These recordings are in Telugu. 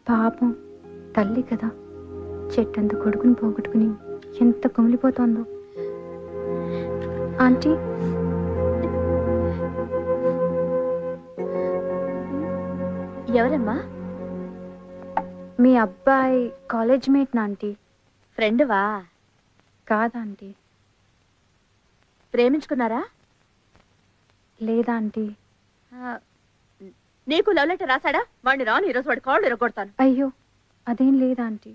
పాపం తల్లి కదా, చెట్టంత కొడుకుని పోగొట్టుకుని ఎంత కుమిలిపోతోందో. ఆంటీ, ఎవరమ్మా? మీ అబ్బాయి కాలేజ్ మేట్ నా ఆంటీ. ఫ్రెండ్వా? కాదా ఆంటీ. ప్రేమించుకున్నారా? లేదా ఆంటీ. నీకు లవ్ లెటర్ రాశాడా? వాడిని రాను, ఈరోజు వాడి కాళ్ళు ఇరగొడతాను. అయ్యో అదేం లేదా ఆంటీ.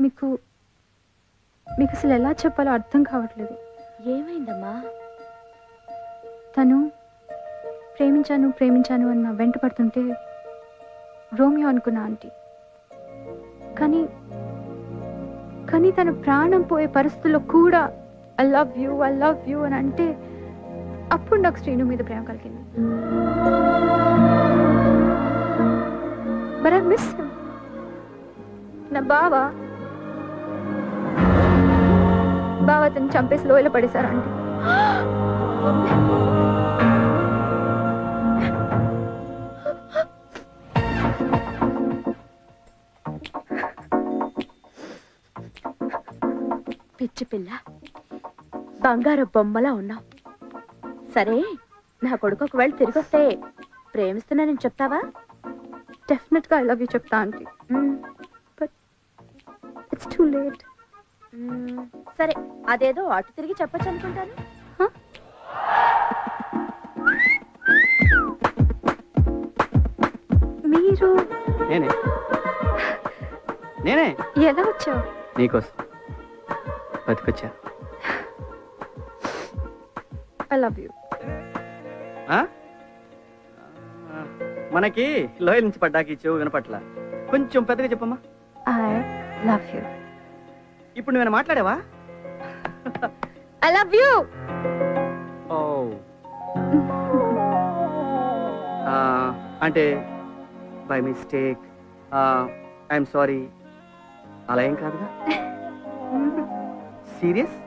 మీకు అసలు ఎలా చెప్పాలో అర్థం కావట్లేదు. ఏమైందమ్మా? తను ప్రేమించాను అని నా వెంట పడుతుంటే రోమియో అనుకున్నా ఆంటీ. కానీ తన ప్రాణం పోయే పరిస్థితుల్లో కూడా ఐ లవ్ యూ అని అంటే అప్పుడు నాకు శ్రీను మీద ప్రేమ కలిగింది. But I miss him. నా బావ అతను చంపేసి లోయలో పడేశారు ఆంటీ. పిచ్చి పిల్ల, బంగారు బొమ్మలా ఉన్నావు. సరే, నా కొడుకు ఒకవేళ తిరిగి వస్తే ప్రేమిస్తున్నానని చెప్తావా? డెఫినెట్ గా ఐ లవ్ యూ చెప్తా aunty. But it's too late. సరే, అదేదో అటు తిరిగి చెప్పచ్చు అనుకుంటాను. మీరు నేనే ఎలా వచ్చావు? నీకోసం బతికొచ్చా. I love you. మనకి లోయల నుంచి పడ్డాకి చెవు వినపట్ల, కొంచెం పెద్దగా చెప్పమ్మా. I love you. ఇప్పుడు నువ్వేనా మాట్లాడావా? I love you. ఓ అంటే బై మిస్టేక్, ఐఎమ్ సారీ అలా ఏం కాదుగా? Serious?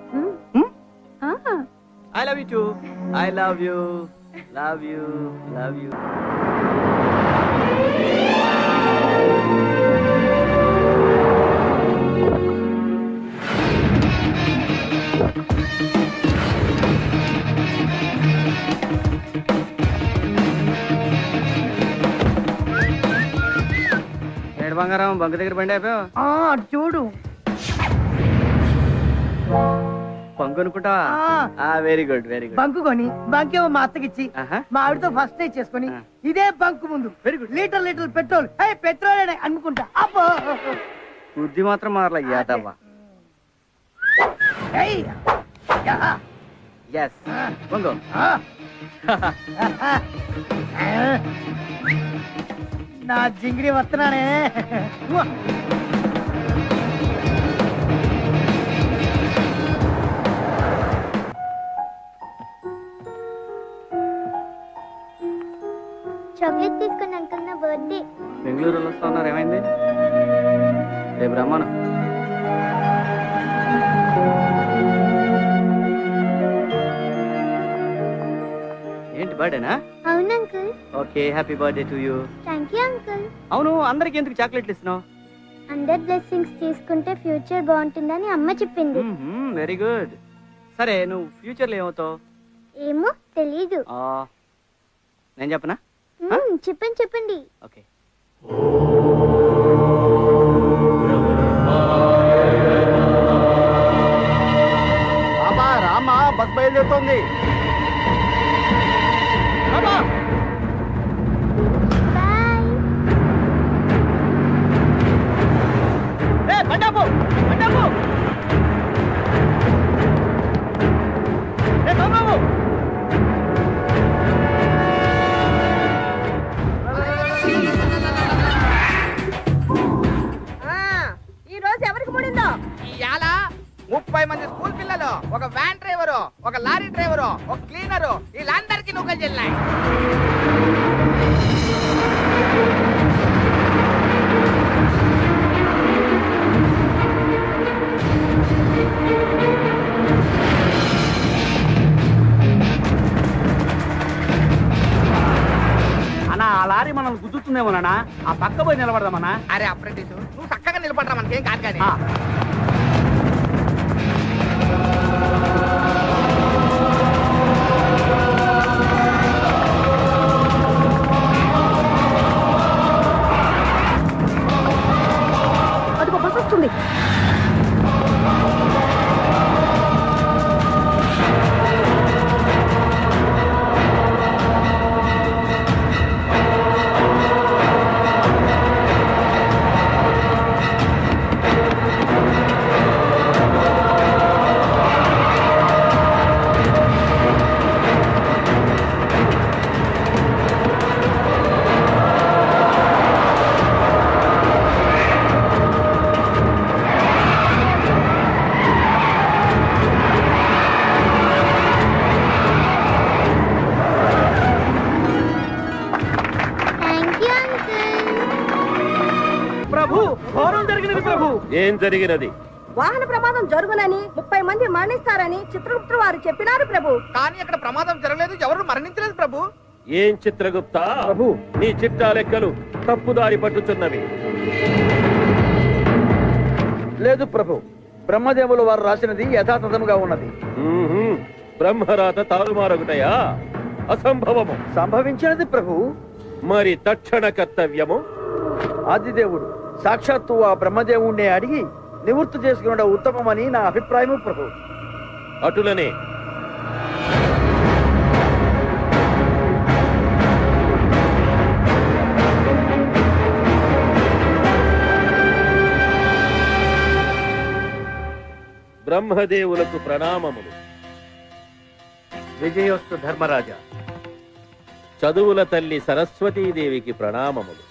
I love you too. I love you. Love you. Love you. బంగారం బంకు దగ్గర బండి అయిపోయావు. అటు చూడు. బంకు అనుకుంటా. Very good very good. Bunk కొని బంకేమో మా అత్తకిచ్చి మా ఆవిడతో ఫస్ట్ నైట్ చేసుకుని ఇదే బంకు ముందు very good litre petrol petrol అనుకుంటా. అబ్బో బుద్ధి మాత్రం మారలా యాదవ్వ. ఎస్ బంగు. నా జింగిడి వస్తున్నానే. చాక్లెట్ తీసుకుని అంకుల్, నా బర్త్డే. బెంగళూరులో వస్తా ఉన్నారు, ఏమైంది? రేపు రమ్మను. ఏంటి బర్త్డేనా? అవును uncle. Okay, happy birthday to you. Thank you uncle. అవును, అందరికి ఎందుకు చాక్లెట్లు ఇస్తున్నావు? అందరి బ్లెస్సింగ్స్ తీసుకుంటే ఫ్యూచర్ బాగుంటుందని అమ్మ చెప్పింది. Very good. సరే, నువ్వు ఫ్యూచర్ లో ఏమవుతావు? ఏమో తెలీదు. నేను చెప్పనా? చెప్పండి. ఓకే. రామా, బస్ బయలుదేరుతోంది. ఈ రోజు ఎవరికి ముడిందో? 30 మంది స్కూల్ పిల్లలు, ఒక వ్యాన్ డ్రైవరు, ఒక లారీ డ్రైవరు, ఒక క్లీనరు, వీళ్ళందరికీ నూకలు చెల్లాయి. అన్నా ఆ లారీ మనల్ని గుద్దుతుందేమోనా ఆ పక్క పోయి నిలబడదామన్నా. అరే అప్రెంటిస్ నువ్వు చక్కగా నిలబడరా మనకేం కాదు కానీ. అదిగో బస్ వస్తుంది. ఏం జరిగినది? వాహన ప్రమాదం జరుగునని 30 మంది మరణిస్తారని చిత్రగుప్తుడు వారు చెప్పినారు ప్రభు. కానీ అక్కడ ప్రమాదం జరగలేదు, ఎవరు మరణించలేదు ప్రభు. ఏం చిత్రగుప్త ప్రభు, నీ చిట్టా లెక్కలు తప్పుదారి పట్టుచున్నవి. లేదు ప్రభు, బ్రహ్మదేవులు వారు రాసినది యథాతథముగా ఉన్నది. బ్రహ్మరాత తారుమారగుటయా? అసంభవము. సంభవించినది ప్రభు. మరి తక్షణ కర్తవ్యము? ఆదిదేవుడు సాక్షాత్తు ఆ బ్రహ్మదేవుణ్ణి అడిగి నివృత్తి చేసుకున్న ఉత్తమమని నా అభిప్రాయము ప్రభు. అటులనే బ్రహ్మదేవులకు ప్రణామములు. విజయోస్తు ధర్మరాజా. చదువుల తల్లి సరస్వతీదేవికి ప్రణామములు.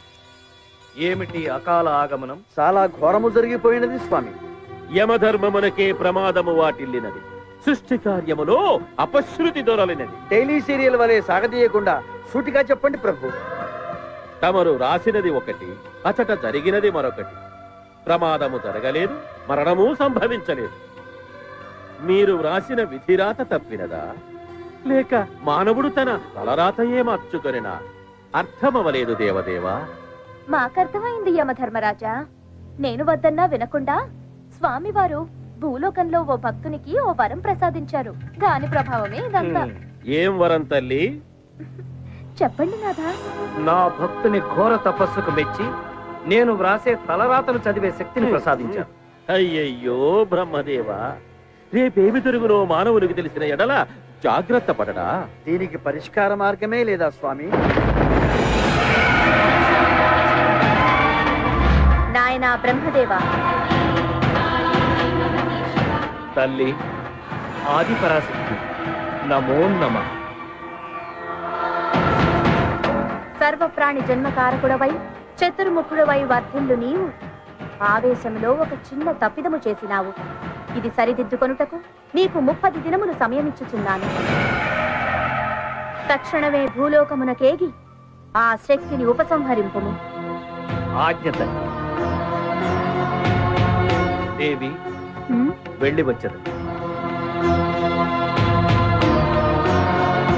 ఏమిటి అకాల ఆగమనం? చాలా ఘోరము జరిగిపోయినది స్వామి. యమధర్మమునకే ప్రమాదము వాటిల్లినది. సృష్టి కార్యములో అపశృతి దొరలినది. డైలీ సీరియల్ వలె సాగదీయకుండా సూటిగా చెప్పండి ప్రభు. తమరు రాసినది ఒకటి, అచట జరిగినది మరొకటి. ప్రమాదము జరగలేదు, మరణము సంభవించలేదు. మీరు వ్రాసిన విధిరాత తప్పినదా, లేక మానవుడు తన తలరాతయే మార్చుకొనినా? అర్థమవలేదు దేవదేవా. మాకర్థమైంది యమధర్మరాజా. నేను వద్దన్నా వినకుండా స్వామివారు భూలోకంలో ఓ భక్తునికి ఓ వరం ప్రసాదించారు. దాని ప్రభావమే ఇదంతా. ఏం వరం తల్లి? చెప్పండి నాథా. నా భక్తుని ఘోర తపస్సుకు మెచ్చి నేను వ్రాసే తలరాతను చదివే శక్తిని ప్రసాదించాను. అయ్యయ్యో బ్రహ్మదేవా, రేపేమి జరుగునో మానవునికి తెలిసిన ఎడల జాగ్రత్త పడడా? దీనికి పరిష్కార మార్గమే లేదా స్వామి? నాయనా బ్రహ్మదేవా. తల్లి ఆది పరాశక్తి, నమో నమః. సర్వప్రాణి జన్మకారకుడవై చతుర్ముఖుడవై వర్ధిల్లు నీవు ఆవేశంలో ఒక చిన్న తప్పిదము చేసినావు. ఇది సరిదిద్దుకొనుటకు నీకు 30 దినములు సమయమిచ్చుచున్నాను. తక్షణమే భూలోకమునకేగి ఆ శక్తిని ఉపసంహరింపుము. ఆజ్ఞ తల్లి. దేవి వెళ్ళి వచ్చదు.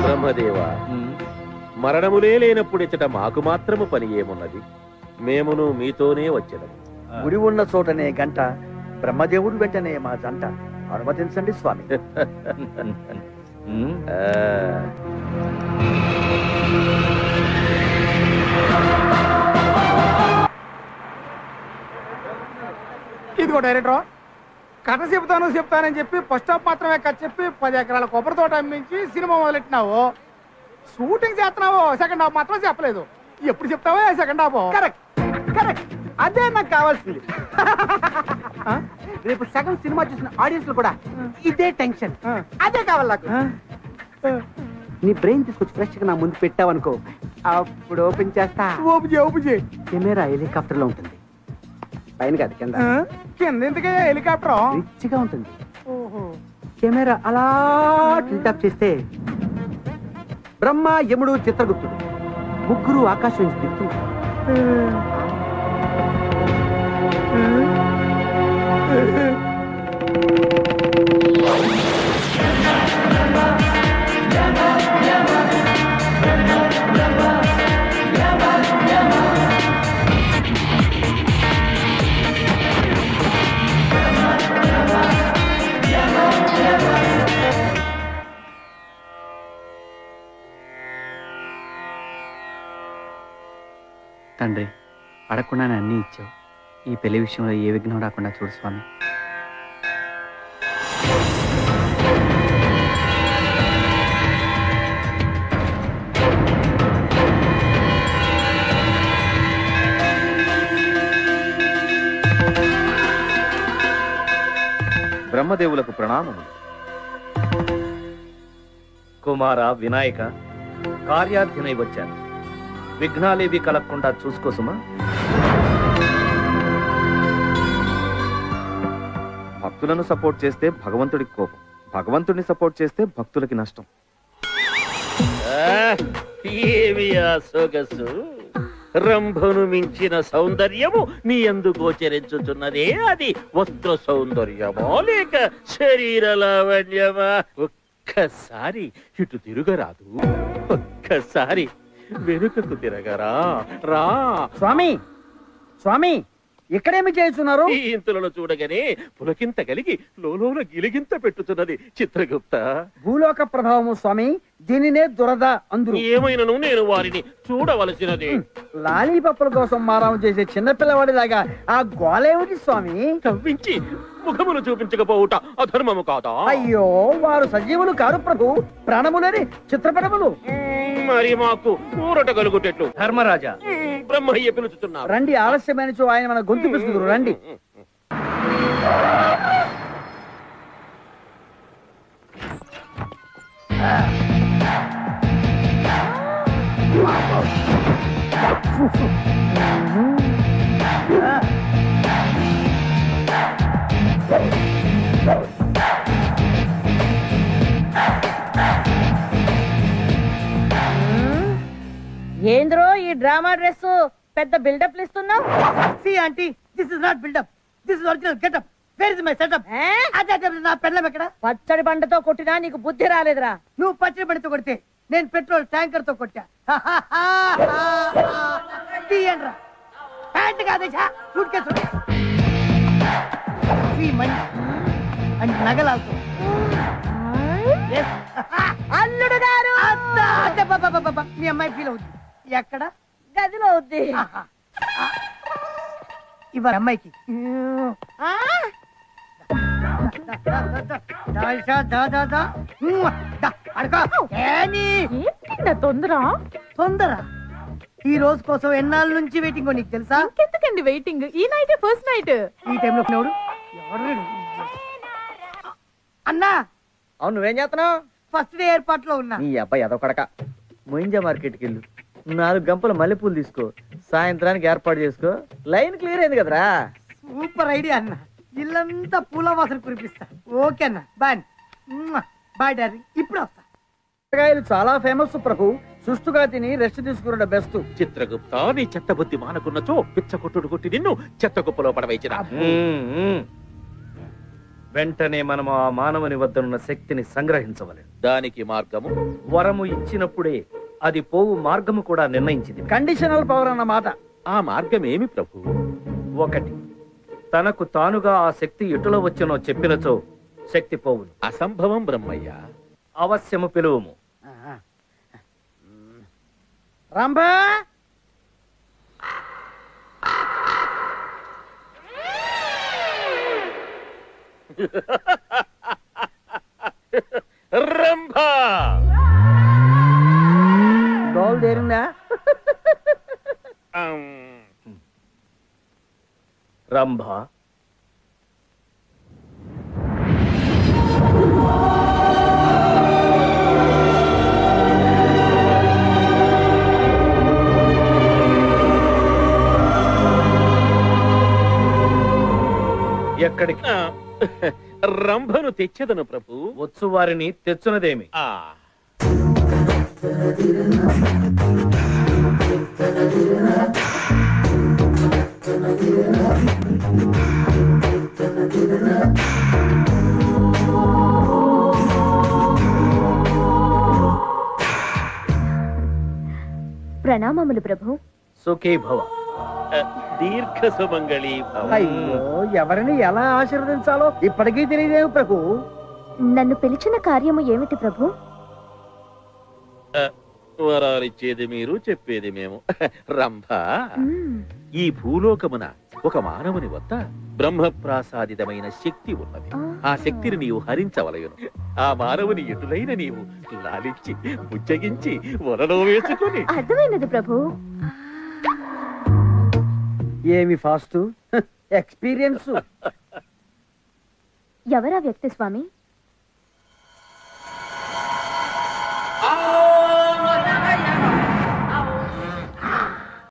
బ్రహ్మదేవా, మరణములే లేనప్పుడిచ్చట మాకు మాత్రము పని ఏమున్నది? మేమును మీతోనే వచ్చదము. గుడి ఉన్న చోటనే గంట, బ్రహ్మదేవుడు వెంటనే మా జంట. అనుమతించండి స్వామి. ఇదిగో డైరెక్టర్, కథ చెప్తానని చెప్పి ఫస్ట్ హాఫ్ మాత్రమే కథ చెప్పి 10 ఎకరాల కొబ్బరి తోట అమ్మించి సినిమా మొదలెట్టినావు. షూటింగ్ చేస్తున్నావు, సెకండ్ హాఫ్ మాత్రం చెప్పలేదు. ఎప్పుడు చెప్తావో సెకండ్ హాఫ్? కరెక్ట్ కరెక్ట్, అదే నాకు కావాల్సింది. రేపు సగం సినిమా చూసిన ఆడియన్స్ కూడా ఇదే టెన్షన్, అదే కావాలి నాకు. నీ బ్రెయిన్ తీసుకొచ్చి ఫ్రెష్ గా నా ముందు పెట్టావనుకో, అప్పుడు ఓపెన్ చేస్తా. ఓపెన్ చేయి. కెమెరా హెలికాప్టర్ లో ఉంటుంది, పైన కాదు కింద. కింద ఎందుకే హెలికాప్టర్ రిచ్ గా ఉంటుంది. కెమెరా అలా టిల్టాప్ చేస్తే బ్రహ్మ, యముడు, చిత్రగుప్తుడు ముగ్గురు ఆకాశం నుంచి దిగుతుంది. తండ్రి, అడగకుండానే అన్నీ ఇచ్చావు. ఈ పెళ్లి విషయంలో ఏ విఘ్నం రాకుండా చూడు స్వామి. బ్రహ్మదేవులకు ప్రణామములు. కుమార వినాయక, కార్యార్థినై వచ్చాను. విఘ్నాలేవి కలగకుండా చూసుకోసుమా. భక్తులను సపోర్ట్ చేస్తే భగవంతుడికి కోపం, భగవంతుడిని సపోర్ట్ చేస్తే భక్తులకి నష్టం. ఏమి ఆ సొగసు! రంభను మించిన సౌందర్యము నీ యందు గోచరించుచున్నదే, అది వస్త్ర సౌందర్యమా లేక శరీర లావణ్యమా? ఒక్కసారి ఇటు తిరుగరాదు, ఒక్కసారి వెనుకకు తిరగరా. రా స్వామి, స్వామి, ఇక్కడేమి చేస్తున్నారు? ఈ ఇంతులను చూడగానే పులకింత కలిగి లోలోన గిలిగింత పెట్టుతున్నది చిత్రగుప్త. భూలోక ప్రభావము స్వామి, దీనినే దురద అందురు. ఏమైనను నేను వారిని చూడవలసినది. లాలీపప్పుల కోసం మారాము చేసే చిన్నపిల్లవాడిలాగా ఆ గోలేమిటి స్వామి? తవ్వించి ముఖమును చూపించకపోవుట అధర్మము కాదా? అయ్యో, వారు సజీవులు కాదు ప్రభు, ప్రాణములని చిత్రపటములు. మరి మాకు ఊరట కలుగుటెట్లు? ధర్మరాజా, బ్రహ్మయ్య పిలుచుతున్నారు. రండి, ఆలస్యమైన చో ఆయన మన గొంతు పిసుకుదురు. రండి. ఏంద్రో ఈ డ్రామా డ్రెస్ పెద్ద బిల్డప్ ఇస్తున్నావు? See auntie, this is not build up. This is original get up. Where is my setup? అదే నా పెళ్ళం ఎక్కడ? పచ్చడి బండతో కొట్టినా నీకు బుద్ధి రాలేదురా. నువ్వు పచ్చడి బండితో కొడితే నేను పెట్రోల్ ట్యాంకర్ తో కొట్టా. తీయండ్రా. ప్యాంట్ కాదేశా, సూట్ కేసు. ఈ మనీ అండ్ నగలాల్తో. అల్లుడు గారు, మీ అమ్మాయి ఫీల్ అవుతుంది. ఎక్కడ? గదిలో ఉంది. ఇవాళ అమ్మాయికి తొందర. ఈ రోజు కోసం ఎన్నాళ్ళ నుంచి వెయిటింగ్ నీకు తెలుసా? ఎందుకండి వెయిటింగ్? ఈ నైట్ ఫస్ట్ నైట్. ఈ టైంలో ఎవడు అన్నా? అవును, నువ్వేం చేస్తున్నావు? ఫస్ట్ డే ఏర్పాట్లో ఉన్నా. నీ అబ్బాయి అదొకడక. మొయింజా మార్కెట్కి వెళ్ళు, 4 గంపల మల్లెపూలు తీసుకో, సాయంత్రానికి ఏర్పాటు చేసుకో. లైన్ క్లియర్ అయింది కదరా. సూపర్ ఐడియా అన్న. ఇల్లంతా పూల వాసన కురిపిస్తా. ఓకే అన్న, బాయ్. బాయ్ డాడీ, ఇప్పుడు వస్తా. కూరగాయలు చాలా ఫేమస్ ప్రభు. సుష్టుగా తిని రెస్ట్ తీసుకున్న బెస్ట్. చిత్రగుప్త, నీ చెత్త బుద్ధి మానకున్నచో పిచ్చ కొట్టుడు కొట్టి నిన్ను చెత్త కుప్పలో పడవేసిన. వెంటనే మనము ఆ మానవుని వద్దనున్న శక్తిని సంగ్రహించవలెను. దానికి మార్గము? వరము ఇచ్చినప్పుడే అది పోవు మార్గము కూడా నిర్ణయించింది. కండిషనల్ పవర్ అన్నమాట. ఆ మార్గం ఏమి ప్రభు? 1, తనకు తానుగా ఆ శక్తి ఎటులో వచ్చనో చెప్పినచో శక్తి పోవును. అసంభవం బ్రహ్మయ్య. అవశ్యము పిలువము. రంభా, రంభా, డోల్ దేరిందా? రంభ, ఎక్కడికి? రంభను తెచ్చదను ప్రభు. వచ్చు వారిని తెచ్చునదేమి? ప్రణామములు ప్రభు. సుఖీ భవ. దీర్ఘ సుమంగళి భవ. అయ్యో, ఎవరిని ఎలా ఆశీర్వదించాలో ఇప్పటికీ తెలియదేవు ప్రభు. నన్ను పిలిచిన కార్యము ఏమిటి ప్రభు? వరాలిచ్చేది మీరు, చెప్పేది మేము. రంభ, ఈ భూలోకమున ఒక మానవుని వద్ద బ్రహ్మప్రాసాదితమైన శక్తి ఉన్నది. ఆ శక్తిని నీవు హరించవలయను. ఆ మానవుని ఎటులైన నీవు లాలించి బుజ్జగించి వలలో వేసుకుని. అర్థమైనది ప్రభు. ఏమి ఫాస్ట్ ఎక్స్పీరియన్స్. ఎవరా వ్యక్తి స్వామి?